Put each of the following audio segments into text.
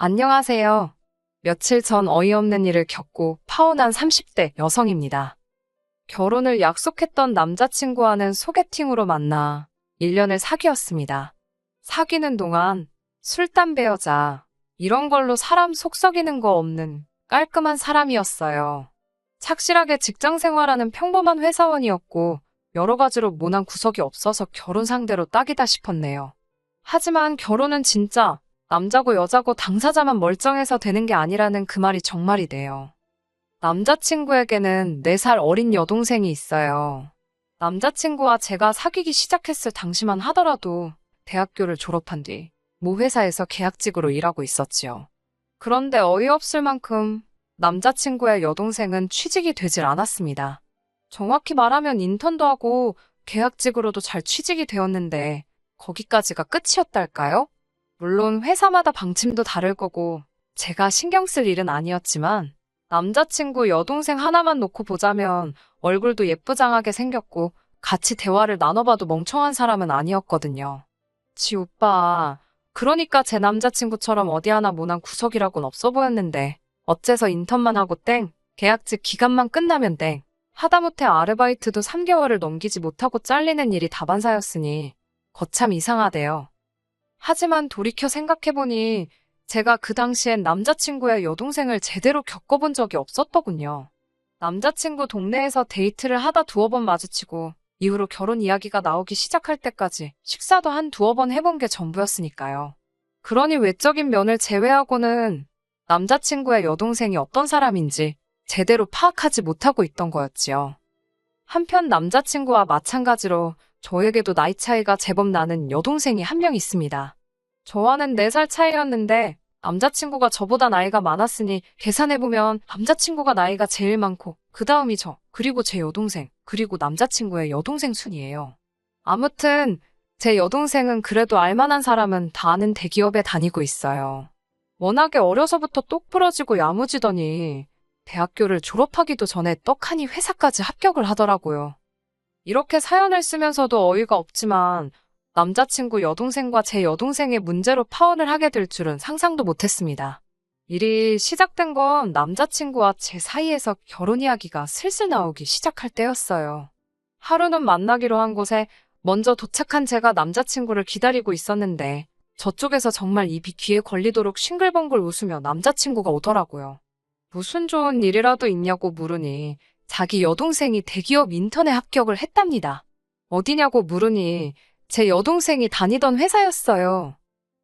안녕하세요. 며칠 전 어이없는 일을 겪고 파혼한 30대 여성입니다. 결혼을 약속했던 남자친구와는 소개팅으로 만나 1년을 사귀었습니다. 사귀는 동안 술, 담배, 여자 이런 걸로 사람 속 썩이는 거 없는 깔끔한 사람이었어요. 착실하게 직장 생활하는 평범한 회사원이었고 여러 가지로 모난 구석이 없어서 결혼 상대로 딱이다 싶었네요. 하지만 결혼은 진짜 남자고 여자고 당사자만 멀쩡해서 되는 게 아니라는 그 말이 정말이네요. 남자친구에게는 4살 어린 여동생이 있어요. 남자친구와 제가 사귀기 시작했을 당시만 하더라도 대학교를 졸업한 뒤 모 회사에서 계약직으로 일하고 있었지요. 그런데 어이없을 만큼 남자친구의 여동생은 취직이 되질 않았습니다. 정확히 말하면 인턴도 하고 계약직으로도 잘 취직이 되었는데 거기까지가 끝이었달까요? 물론 회사마다 방침도 다를 거고 제가 신경 쓸 일은 아니었지만 남자친구 여동생 하나만 놓고 보자면 얼굴도 예쁘장하게 생겼고 같이 대화를 나눠봐도 멍청한 사람은 아니었거든요. 지 오빠, 그러니까 제 남자친구처럼 어디 하나 모난 구석이라곤 없어 보였는데 어째서 인턴만 하고 땡, 계약직 기간만 끝나면 땡, 하다못해 아르바이트도 3개월을 넘기지 못하고 잘리는 일이 다반사였으니 거참 이상하대요. 하지만 돌이켜 생각해보니 제가 그 당시엔 남자친구의 여동생을 제대로 겪어본 적이 없었더군요. 남자친구 동네에서 데이트를 하다 2번 마주치고 이후로 결혼 이야기가 나오기 시작할 때까지 식사도 한 2번 해본 게 전부였으니까요. 그러니 외적인 면을 제외하고는 남자친구의 여동생이 어떤 사람인지 제대로 파악하지 못하고 있던 거였지요. 한편 남자친구와 마찬가지로 저에게도 나이 차이가 제법 나는 여동생이 한 명 있습니다. 저와는 4살 차이였는데 남자친구가 저보다 나이가 많았으니 계산해보면 남자친구가 나이가 제일 많고 그 다음이 저, 그리고 제 여동생, 그리고 남자친구의 여동생 순이에요. 아무튼 제 여동생은 그래도 알만한 사람은 다 아는 대기업에 다니고 있어요. 워낙에 어려서부터 똑 부러지고 야무지더니 대학교를 졸업하기도 전에 떡하니 회사까지 합격을 하더라고요. 이렇게 사연을 쓰면서도 어이가 없지만 남자친구 여동생과 제 여동생의 문제로 파혼을 하게 될 줄은 상상도 못했습니다. 일이 시작된 건 남자친구와 제 사이에서 결혼 이야기가 슬슬 나오기 시작할 때였어요. 하루는 만나기로 한 곳에 먼저 도착한 제가 남자친구를 기다리고 있었는데 저쪽에서 정말 입이 귀에 걸리도록 싱글벙글 웃으며 남자친구가 오더라고요. 무슨 좋은 일이라도 있냐고 물으니 자기 여동생이 대기업 인턴에 합격을 했답니다. 어디냐고 물으니 제 여동생이 다니던 회사였어요.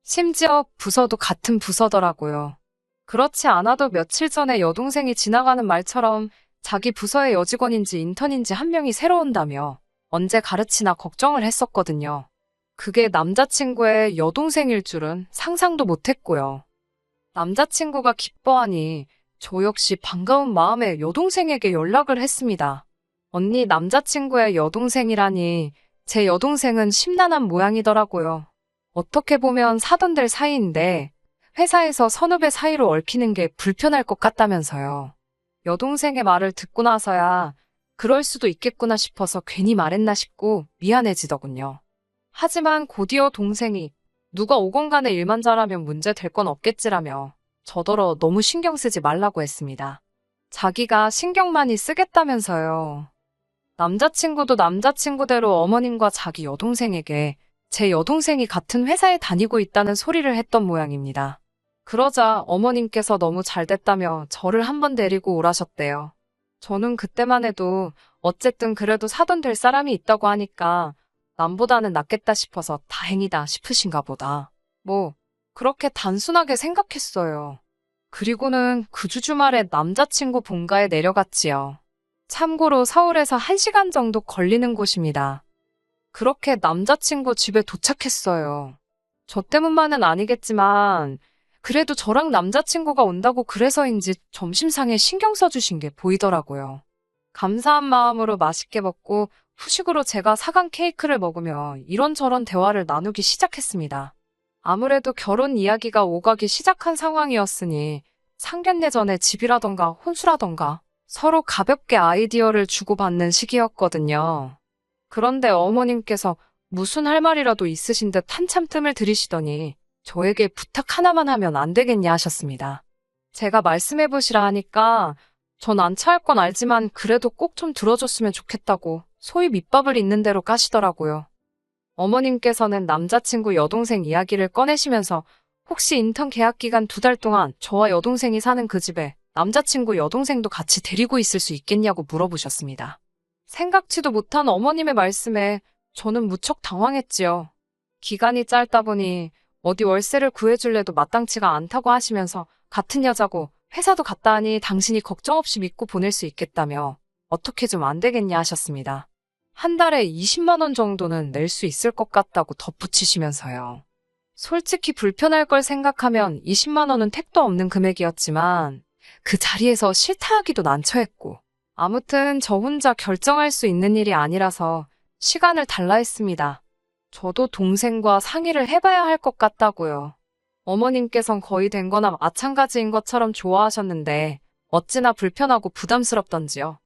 심지어 부서도 같은 부서더라고요. 그렇지 않아도 며칠 전에 여동생이 지나가는 말처럼 자기 부서의 여직원인지 인턴인지 한 명이 새로 온다며 언제 가르치나 걱정을 했었거든요. 그게 남자친구의 여동생일 줄은 상상도 못했고요. 남자친구가 기뻐하니 저 역시 반가운 마음에 여동생에게 연락을 했습니다. 언니, 남자친구의 여동생이라니 제 여동생은 심란한 모양이더라고요. 어떻게 보면 사돈들 사이인데 회사에서 선후배 사이로 얽히는 게 불편할 것 같다면서요. 여동생의 말을 듣고 나서야 그럴 수도 있겠구나 싶어서 괜히 말했나 싶고 미안해지더군요. 하지만 곧이어 동생이 누가 오건 간에 일만 잘하면 문제 될 건 없겠지라며 저더러 너무 신경 쓰지 말라고 했습니다. 자기가 신경 많이 쓰겠다면서요. 남자친구도 남자친구대로 어머님과 자기 여동생에게 제 여동생이 같은 회사에 다니고 있다는 소리를 했던 모양입니다. 그러자 어머님께서 너무 잘 됐다며 저를 한번 데리고 오라셨대요. 저는 그때만 해도 어쨌든 그래도 사돈 될 사람이 있다고 하니까 남보다는 낫겠다 싶어서 다행이다 싶으신가 보다. 그렇게 단순하게 생각했어요. 그리고는 그 주 주말에 남자친구 본가에 내려갔지요. 참고로 서울에서 1시간 정도 걸리는 곳입니다. 그렇게 남자친구 집에 도착했어요. 저 때문만은 아니겠지만 그래도 저랑 남자친구가 온다고 그래서인지 점심상에 신경 써주신 게 보이더라고요. 감사한 마음으로 맛있게 먹고 후식으로 제가 사간 케이크를 먹으며 이런저런 대화를 나누기 시작했습니다. 아무래도 결혼 이야기가 오가기 시작한 상황이었으니 상견례 전에 집이라던가 혼수라던가 서로 가볍게 아이디어를 주고받는 시기였거든요. 그런데 어머님께서 무슨 할 말이라도 있으신 듯 한참 뜸을 들이시더니 저에게 부탁 하나만 하면 안 되겠냐 하셨습니다. 제가 말씀해보시라 하니까 전 안 차할 건 알지만 그래도 꼭 좀 들어줬으면 좋겠다고 소위 밑밥을 있는 대로 까시더라고요. 어머님께서는 남자친구 여동생 이야기를 꺼내시면서 혹시 인턴 계약 기간 2달 동안 저와 여동생이 사는 그 집에 남자친구 여동생도 같이 데리고 있을 수 있겠냐고 물어보셨습니다. 생각지도 못한 어머님의 말씀에 저는 무척 당황했지요. 기간이 짧다 보니 어디 월세를 구해줄래도 마땅치가 않다고 하시면서 같은 여자고 회사도 갔다 하니 당신이 걱정 없이 믿고 보낼 수 있겠다며 어떻게 좀 안 되겠냐 하셨습니다. 한 달에 20만 원 정도는 낼 수 있을 것 같다고 덧붙이시면서요. 솔직히 불편할 걸 생각하면 20만 원은 택도 없는 금액이었지만 그 자리에서 싫다 하기도 난처했고 아무튼 저 혼자 결정할 수 있는 일이 아니라서 시간을 달라 했습니다. 저도 동생과 상의를 해봐야 할 것 같다고요. 어머님께선 거의 된 거나 마찬가지인 것처럼 좋아하셨는데 어찌나 불편하고 부담스럽던지요.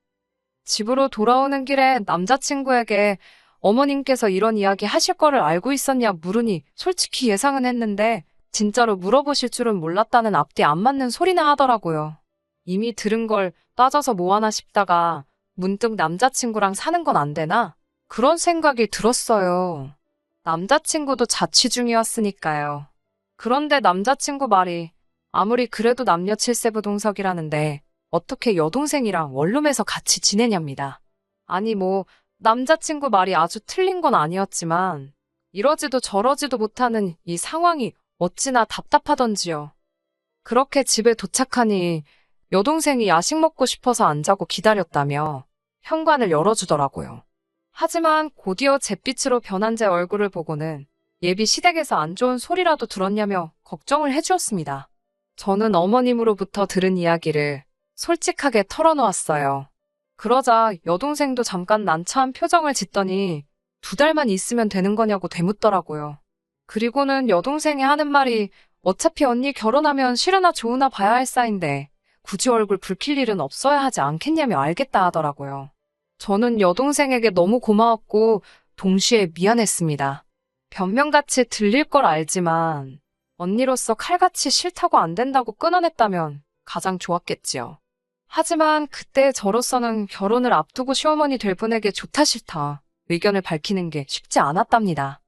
집으로 돌아오는 길에 남자친구에게 어머님께서 이런 이야기 하실 거를 알고 있었냐 물으니 솔직히 예상은 했는데 진짜로 물어보실 줄은 몰랐다는 앞뒤 안 맞는 소리나 하더라고요. 이미 들은 걸 따져서 뭐하나 싶다가 문득 남자친구랑 사는 건 안 되나? 그런 생각이 들었어요. 남자친구도 자취 중이었으니까요. 그런데 남자친구 말이 아무리 그래도 남녀 7세부 동석이라는데 어떻게 여동생이랑 원룸에서 같이 지내냐입니다. 아니 남자친구 말이 아주 틀린 건 아니었지만 이러지도 저러지도 못하는 이 상황이 어찌나 답답하던지요. 그렇게 집에 도착하니 여동생이 야식 먹고 싶어서 안 자고 기다렸다며 현관을 열어주더라고요. 하지만 곧이어 잿빛으로 변한 제 얼굴을 보고는 예비 시댁에서 안 좋은 소리라도 들었냐며 걱정을 해주었습니다. 저는 어머님으로부터 들은 이야기를 솔직하게 털어놓았어요. 그러자 여동생도 잠깐 난처한 표정을 짓더니 2달만 있으면 되는 거냐고 되묻더라고요. 그리고는 여동생이 하는 말이 어차피 언니 결혼하면 싫으나 좋으나 봐야 할 사이인데 굳이 얼굴 붉힐 일은 없어야 하지 않겠냐며 알겠다 하더라고요. 저는 여동생에게 너무 고마웠고 동시에 미안했습니다. 변명같이 들릴 걸 알지만 언니로서 칼같이 싫다고 안 된다고 끊어냈다면 가장 좋았겠지요. 하지만 그때 저로서는 결혼을 앞두고 시어머니 될 분에게 좋다 싫다 의견을 밝히는 게 쉽지 않았답니다.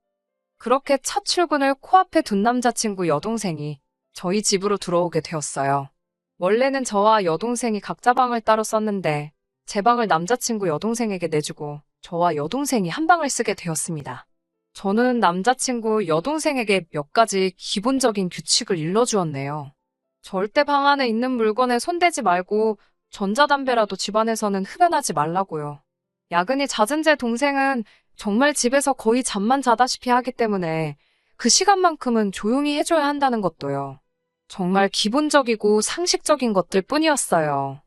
그렇게 첫 출근을 코앞에 둔 남자친구 여동생이 저희 집으로 들어오게 되었어요. 원래는 저와 여동생이 각자 방을 따로 썼는데 제 방을 남자친구 여동생에게 내주고 저와 여동생이 한 방을 쓰게 되었습니다. 저는 남자친구 여동생에게 몇 가지 기본적인 규칙을 일러주었네요. 절대 방 안에 있는 물건에 손대지 말고 전자담배라도 집안에서는 흡연하지 말라고요. 야근이 잦은 제 동생은 정말 집에서 거의 잠만 자다시피 하기 때문에 그 시간만큼은 조용히 해줘야 한다는 것도요. 정말 기본적이고 상식적인 것들 뿐이었어요.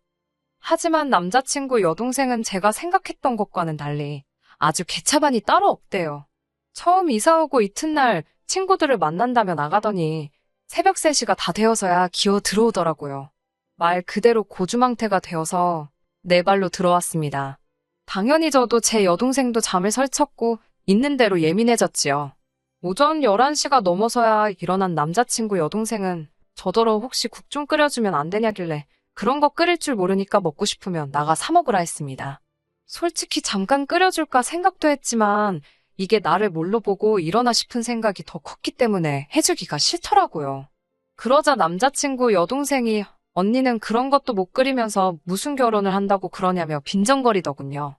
하지만 남자친구 여동생은 제가 생각했던 것과는 달리 아주 개차반이 따로 없대요. 처음 이사 오고 이튿날 친구들을 만난다며 나가더니 새벽 3시가 다 되어서야 기어 들어오더라고요. 말 그대로 고주망태가 되어서 네 발로 들어왔습니다. 당연히 저도 제 여동생도 잠을 설쳤고 있는 대로 예민해졌지요. 오전 11시가 넘어서야 일어난 남자친구 여동생은 저더러 혹시 국 좀 끓여주면 안 되냐길래 그런 거 끓일 줄 모르니까 먹고 싶으면 나가 사 먹으라 했습니다. 솔직히 잠깐 끓여줄까 생각도 했지만 이게 나를 뭘로 보고 이러나 싶은 생각이 더 컸기 때문에 해주기가 싫더라고요. 그러자 남자친구 여동생이 언니는 그런 것도 못 끓이면서 무슨 결혼을 한다고 그러냐며 빈정거리더군요.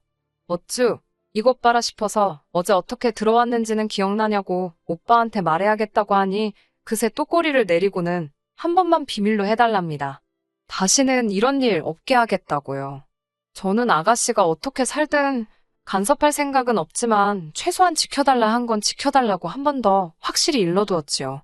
어쭈, 이것 봐라 싶어서 어제 어떻게 들어왔는지는 기억나냐고 오빠한테 말해야겠다고 하니 그새 또 꼬리를 내리고는 한 번만 비밀로 해달랍니다. 다시는 이런 일 없게 하겠다고요. 저는 아가씨가 어떻게 살든 간섭할 생각은 없지만 최소한 지켜달라 한 건 지켜달라고 한 번 더 확실히 일러두었지요.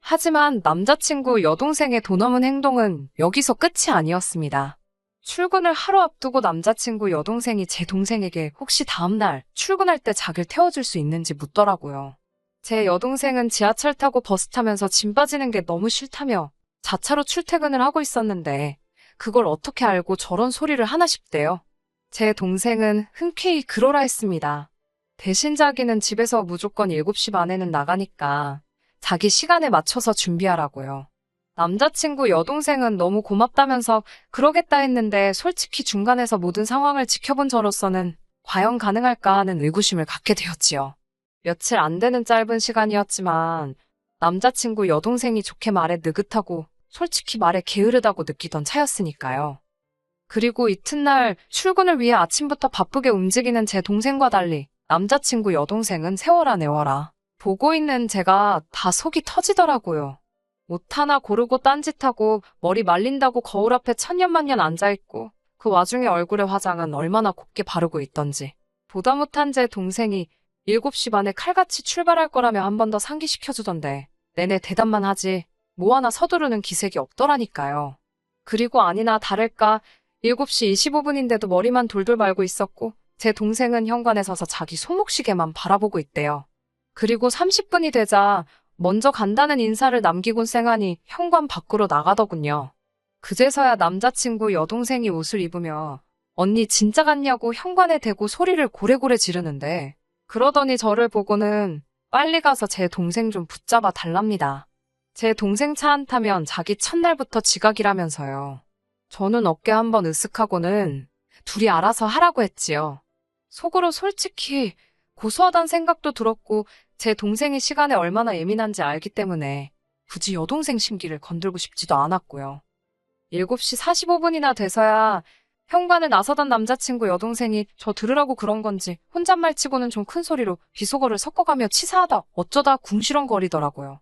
하지만 남자친구 여동생의 도넘은 행동은 여기서 끝이 아니었습니다. 출근을 하루 앞두고 남자친구 여동생이 제 동생에게 혹시 다음날 출근할 때 자기를 태워줄 수 있는지 묻더라고요. 제 여동생은 지하철 타고 버스 타면서 짐 빠지는 게 너무 싫다며 자차로 출퇴근을 하고 있었는데 그걸 어떻게 알고 저런 소리를 하나 싶대요. 제 동생은 흔쾌히 그러라 했습니다. 대신 자기는 집에서 무조건 7시 반에는 나가니까 자기 시간에 맞춰서 준비하라고요. 남자친구 여동생은 너무 고맙다면서 그러겠다 했는데 솔직히 중간에서 모든 상황을 지켜본 저로서는 과연 가능할까 하는 의구심을 갖게 되었지요. 며칠 안 되는 짧은 시간이었지만 남자친구 여동생이 좋게 말해 느긋하고 솔직히 말해 게으르다고 느끼던 차였으니까요. 그리고 이튿날 출근을 위해 아침부터 바쁘게 움직이는 제 동생과 달리 남자친구 여동생은 세워라 내워라 보고 있는 제가 다 속이 터지더라고요. 옷 하나 고르고 딴짓하고 머리 말린다고 거울 앞에 천년만년 앉아있고 그 와중에 얼굴에 화장은 얼마나 곱게 바르고 있던지. 보다 못한 제 동생이 7시 반에 칼같이 출발할 거라며 한 번 더 상기시켜주던데 내내 대답만 하지 뭐 하나 서두르는 기색이 없더라니까요. 그리고 아니나 다를까 7시 25분인데도 머리만 돌돌 말고 있었고 제 동생은 현관에 서서 자기 손목시계만 바라보고 있대요. 그리고 30분이 되자 먼저 간다는 인사를 남기곤 쌩하니 현관 밖으로 나가더군요. 그제서야 남자친구 여동생이 옷을 입으며 언니 진짜 갔냐고 현관에 대고 소리를 고래고래 지르는데 그러더니 저를 보고는 빨리 가서 제 동생 좀 붙잡아 달랍니다. 제 동생 차 안 타면 자기 첫날부터 지각이라면서요. 저는 어깨 한번 으쓱하고는 둘이 알아서 하라고 했지요. 속으로 솔직히 고소하단 생각도 들었고 제 동생이 시간에 얼마나 예민한지 알기 때문에 굳이 여동생 심기를 건들고 싶지도 않았고요. 7시 45분이나 돼서야 현관을 나서던 남자친구 여동생이 저 들으라고 그런 건지 혼잣말 치고는 좀 큰 소리로 비속어를 섞어가며 치사하다 어쩌다 궁시렁거리더라고요.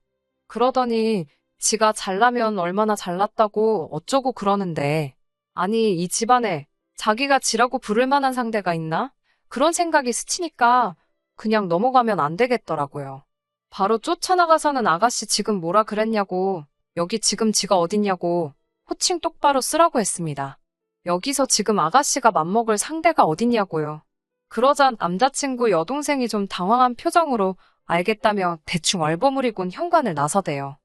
그러더니 지가 잘나면 얼마나 잘났다고 어쩌고 그러는데 아니 이 집안에 자기가 지라고 부를 만한 상대가 있나? 그런 생각이 스치니까 그냥 넘어가면 안 되겠더라고요. 바로 쫓아나가서는 아가씨 지금 뭐라 그랬냐고 여기 지금 지가 어딨냐고 호칭 똑바로 쓰라고 했습니다. 여기서 지금 아가씨가 맘먹을 상대가 어딨냐고요. 그러자 남자친구 여동생이 좀 당황한 표정으로 알겠다며 대충 얼버무리곤 현관을 나서대요.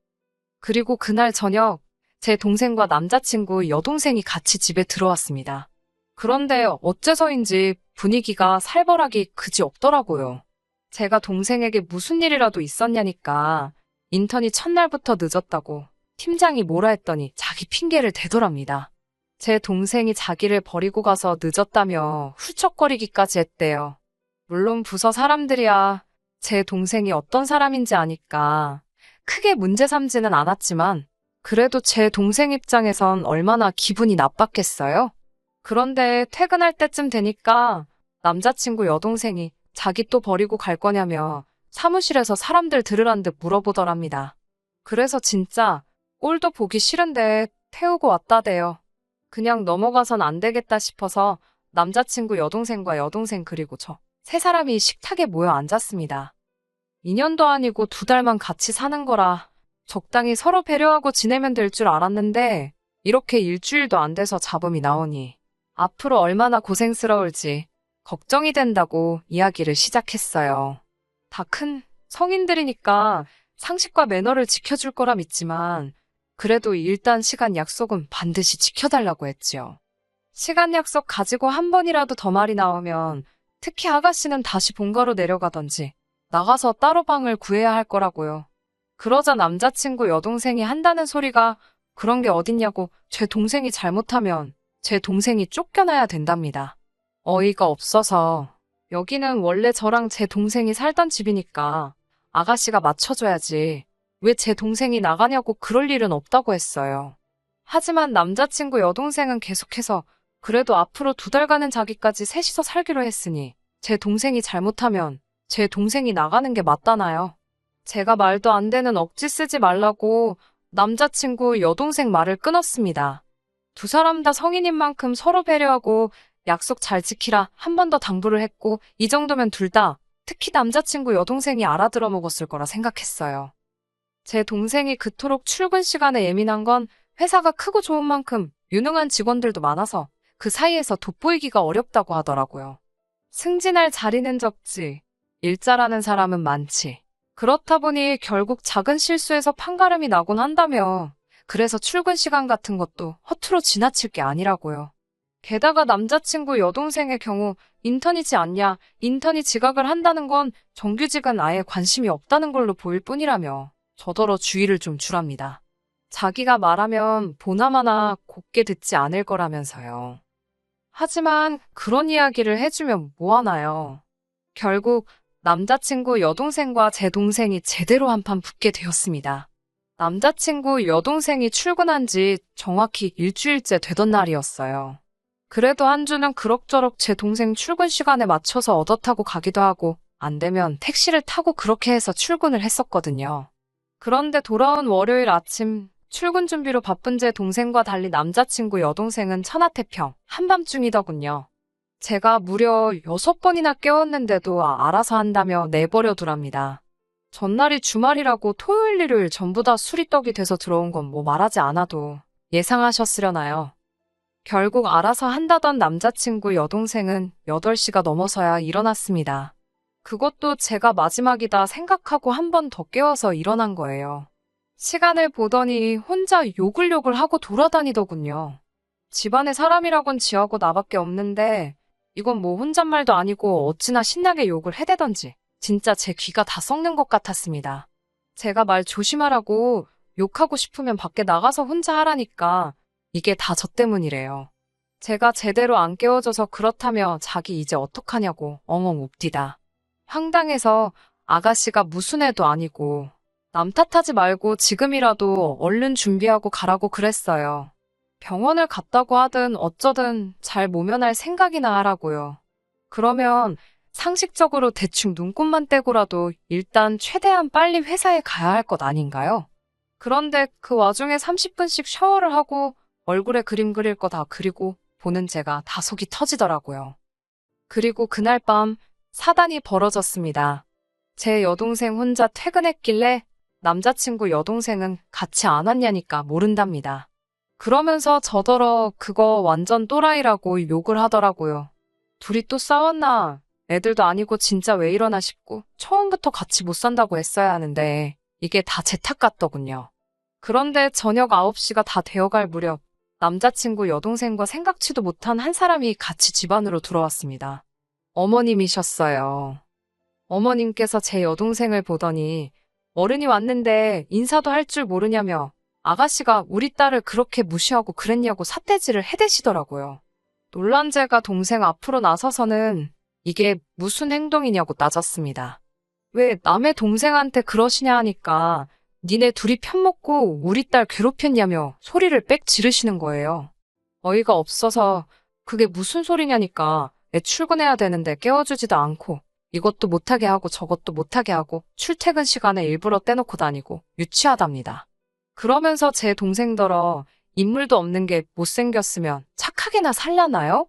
그리고 그날 저녁 제 동생과 남자친구 여동생이 같이 집에 들어왔습니다. 그런데 어째서인지 분위기가 살벌하기 그지 없더라고요. 제가 동생에게 무슨 일이라도 있었냐니까 인턴이 첫날부터 늦었다고 팀장이 뭐라 했더니 자기 핑계를 대더랍니다. 제 동생이 자기를 버리고 가서 늦었다며 훌쩍거리기까지 했대요. 물론 부서 사람들이야 제 동생이 어떤 사람인지 아니까 크게 문제 삼지는 않았지만 그래도 제 동생 입장에선 얼마나 기분이 나빴겠어요? 그런데 퇴근할 때쯤 되니까 남자친구 여동생이 자기 또 버리고 갈 거냐며 사무실에서 사람들 들으란 듯 물어보더랍니다. 그래서 진짜 꼴도 보기 싫은데 태우고 왔다대요. 그냥 넘어가선 안 되겠다 싶어서 남자친구 여동생과 여동생 그리고 저 세 사람이 식탁에 모여 앉았습니다. 2년도 아니고 2달만 같이 사는 거라 적당히 서로 배려하고 지내면 될 줄 알았는데 이렇게 일주일도 안 돼서 잡음이 나오니 앞으로 얼마나 고생스러울지 걱정이 된다고 이야기를 시작했어요. 다 큰 성인들이니까 상식과 매너를 지켜줄 거라 믿지만 그래도 일단 시간 약속은 반드시 지켜달라고 했지요. 시간 약속 가지고 한 번이라도 더 말이 나오면 특히 아가씨는 다시 본가로 내려가던지 나가서 따로 방을 구해야 할 거라고요. 그러자 남자친구 여동생이 한다는 소리가 그런 게 어딨냐고 제 동생이 잘못하면 제 동생이 쫓겨나야 된답니다. 어이가 없어서 여기는 원래 저랑 제 동생이 살던 집이니까 아가씨가 맞춰줘야지 왜 제 동생이 나가냐고 그럴 일은 없다고 했어요. 하지만 남자친구 여동생은 계속해서 그래도 앞으로 2달간은 자기까지 셋이서 살기로 했으니 제 동생이 잘못하면 제 동생이 나가는 게 맞다나요? 제가 말도 안 되는 억지 쓰지 말라고 남자친구 여동생 말을 끊었습니다. 두 사람 다 성인인 만큼 서로 배려하고 약속 잘 지키라 한 번 더 당부를 했고 이 정도면 둘 다 특히 남자친구 여동생이 알아들어 먹었을 거라 생각했어요. 제 동생이 그토록 출근 시간에 예민한 건 회사가 크고 좋은 만큼 유능한 직원들도 많아서 그 사이에서 돋보이기가 어렵다고 하더라고요. 승진할 자리는 적지 일 잘하는 사람은 많지. 그렇다 보니 결국 작은 실수에서 판가름이 나곤 한다며 그래서 출근 시간 같은 것도 허투루 지나칠 게 아니라고요. 게다가 남자친구 여동생의 경우 인턴이지 않냐, 인턴이 지각을 한다는 건 정규직은 아예 관심이 없다는 걸로 보일 뿐이라며 저더러 주의를 좀 주랍니다. 자기가 말하면 보나마나 곱게 듣지 않을 거라면서요. 하지만 그런 이야기를 해주면 뭐하나요? 결국 남자친구 여동생과 제 동생이 제대로 한판 붙게 되었습니다. 남자친구 여동생이 출근한 지 정확히 일주일째 되던 날이었어요. 그래도 한주는 그럭저럭 제 동생 출근 시간에 맞춰서 얻어 타고 가기도 하고 안 되면 택시를 타고 그렇게 해서 출근을 했었거든요. 그런데 돌아온 월요일 아침 출근 준비로 바쁜 제 동생과 달리 남자친구 여동생은 천하태평 한밤중이더군요. 제가 무려 6번이나 깨웠는데도 알아서 한다며 내버려 두랍니다. 전날이 주말이라고 토요일 일요일 전부 다 술이 떡이 돼서 들어온 건 뭐 말하지 않아도 예상하셨으려나요. 결국 알아서 한다던 남자친구 여동생은 8시가 넘어서야 일어났습니다. 그것도 제가 마지막이다 생각하고 한 번 더 깨워서 일어난 거예요. 시간을 보더니 혼자 욕을 하고 돌아다니더군요. 집안에 사람이라곤 지하고 나밖에 없는데 이건 뭐 혼잣말도 아니고 어찌나 신나게 욕을 해대던지 진짜 제 귀가 다 썩는 것 같았습니다. 제가 말 조심하라고 욕하고 싶으면 밖에 나가서 혼자 하라니까 이게 다 저 때문이래요. 제가 제대로 안 깨워줘서 그렇다며 자기 이제 어떡하냐고 엉엉 웁디다. 황당해서 아가씨가 무슨 애도 아니고 남 탓하지 말고 지금이라도 얼른 준비하고 가라고 그랬어요. 병원을 갔다고 하든 어쩌든 잘 모면할 생각이나 하라고요. 그러면 상식적으로 대충 눈곱만 떼고라도 일단 최대한 빨리 회사에 가야 할 것 아닌가요? 그런데 그 와중에 30분씩 샤워를 하고 얼굴에 그림 그릴 거 다 그리고 보는 제가 다 속이 터지더라고요. 그리고 그날 밤 사단이 벌어졌습니다. 제 여동생 혼자 퇴근했길래 남자친구 여동생은 같이 안 왔냐니까 모른답니다. 그러면서 저더러 그거 완전 또라이라고 욕을 하더라고요. 둘이 또 싸웠나? 애들도 아니고 진짜 왜 이러나 싶고 처음부터 같이 못 산다고 했어야 하는데 이게 다 제 탓 같더군요. 그런데 저녁 9시가 다 되어갈 무렵 남자친구 여동생과 생각지도 못한 한 사람이 같이 집 안으로 들어왔습니다. 어머님이셨어요. 어머님께서 제 여동생을 보더니 어른이 왔는데 인사도 할 줄 모르냐며 아가씨가 우리 딸을 그렇게 무시하고 그랬냐고 삿대질을 해대시더라고요. 놀란 제가 동생 앞으로 나서서는 이게 무슨 행동이냐고 따졌습니다. 왜 남의 동생한테 그러시냐 하니까 니네 둘이 편먹고 우리 딸 괴롭혔냐며 소리를 빽 지르시는 거예요. 어이가 없어서 그게 무슨 소리냐니까 애 출근해야 되는데 깨워주지도 않고 이것도 못하게 하고 저것도 못하게 하고 출퇴근 시간에 일부러 떼놓고 다니고 유치하답니다. 그러면서 제 동생더러 인물도 없는 게 못생겼으면 착하게나 살라나요?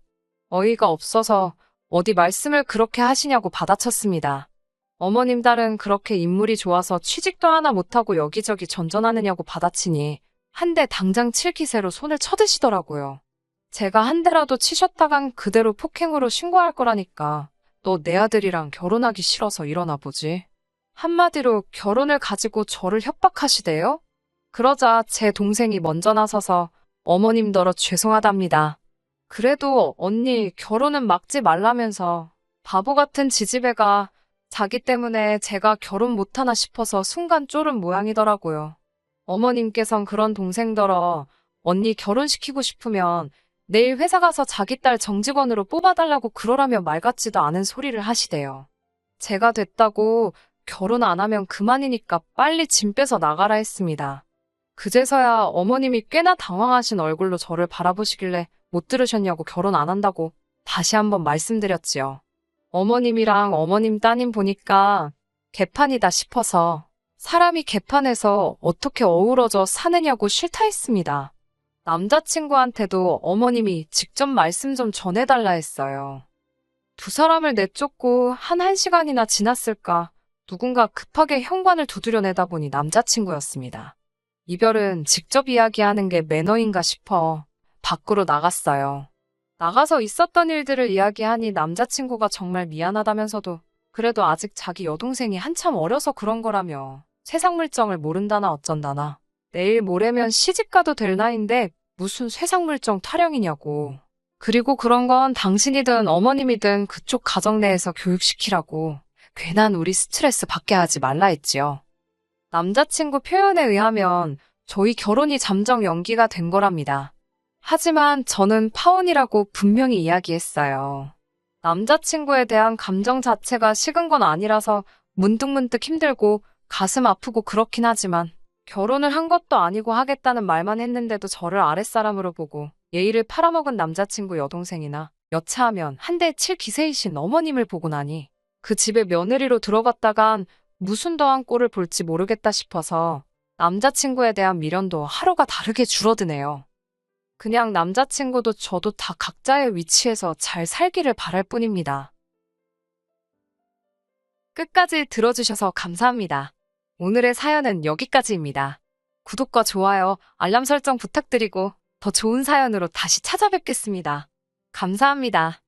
어이가 없어서 어디 말씀을 그렇게 하시냐고 받아쳤습니다. 어머님 딸은 그렇게 인물이 좋아서 취직도 하나 못하고 여기저기 전전하느냐고 받아치니 한 대 당장 칠 기세로 손을 쳐드시더라고요. 제가 한 대라도 치셨다간 그대로 폭행으로 신고할 거라니까 너 내 아들이랑 결혼하기 싫어서 일어나 보지. 한마디로 결혼을 가지고 저를 협박하시대요? 그러자 제 동생이 먼저 나서서 어머님더러 죄송하답니다. 그래도 언니 결혼은 막지 말라면서 바보 같은 지지배가 자기 때문에 제가 결혼 못하나 싶어서 순간 쫄은 모양이더라고요. 어머님께선 그런 동생더러 언니 결혼시키고 싶으면 내일 회사 가서 자기 딸 정직원으로 뽑아달라고 그러라며 말 같지도 않은 소리를 하시대요. 제가 됐다고 결혼 안 하면 그만이니까 빨리 짐 빼서 나가라 했습니다. 그제서야 어머님이 꽤나 당황하신 얼굴로 저를 바라보시길래 못 들으셨냐고 결혼 안 한다고 다시 한번 말씀드렸지요. 어머님이랑 어머님 따님 보니까 개판이다 싶어서 사람이 개판에서 어떻게 어우러져 사느냐고 싫다 했습니다. 남자친구한테도 어머님이 직접 말씀 좀 전해달라 했어요. 두 사람을 내쫓고 한 1시간이나 지났을까 누군가 급하게 현관을 두드려 내다 보니 남자친구였습니다. 이별은 직접 이야기하는 게 매너인가 싶어 밖으로 나갔어요. 나가서 있었던 일들을 이야기하니 남자친구가 정말 미안하다면서도 그래도 아직 자기 여동생이 한참 어려서 그런 거라며 세상 물정을 모른다나 어쩐다나 내일 모레면 시집가도 될 나이인데 무슨 세상 물정 타령이냐고. 그리고 그런 건 당신이든 어머님이든 그쪽 가정 내에서 교육시키라고 괜한 우리 스트레스 받게 하지 말라 했지요. 남자친구 표현에 의하면 저희 결혼이 잠정 연기가 된 거랍니다. 하지만 저는 파혼이라고 분명히 이야기했어요. 남자친구에 대한 감정 자체가 식은 건 아니라서 문득문득 힘들고 가슴 아프고 그렇긴 하지만 결혼을 한 것도 아니고 하겠다는 말만 했는데도 저를 아랫사람으로 보고 예의를 팔아먹은 남자친구 여동생이나 여차하면 한 대 칠 기세이신 어머님을 보고 나니 그 집에 며느리로 들어갔다간 무슨 더한 꼴을 볼지 모르겠다 싶어서 남자친구에 대한 미련도 하루가 다르게 줄어드네요. 그냥 남자친구도 저도 다 각자의 위치에서 잘 살기를 바랄 뿐입니다. 끝까지 들어주셔서 감사합니다. 오늘의 사연은 여기까지입니다. 구독과 좋아요, 알람 설정 부탁드리고 더 좋은 사연으로 다시 찾아뵙겠습니다. 감사합니다.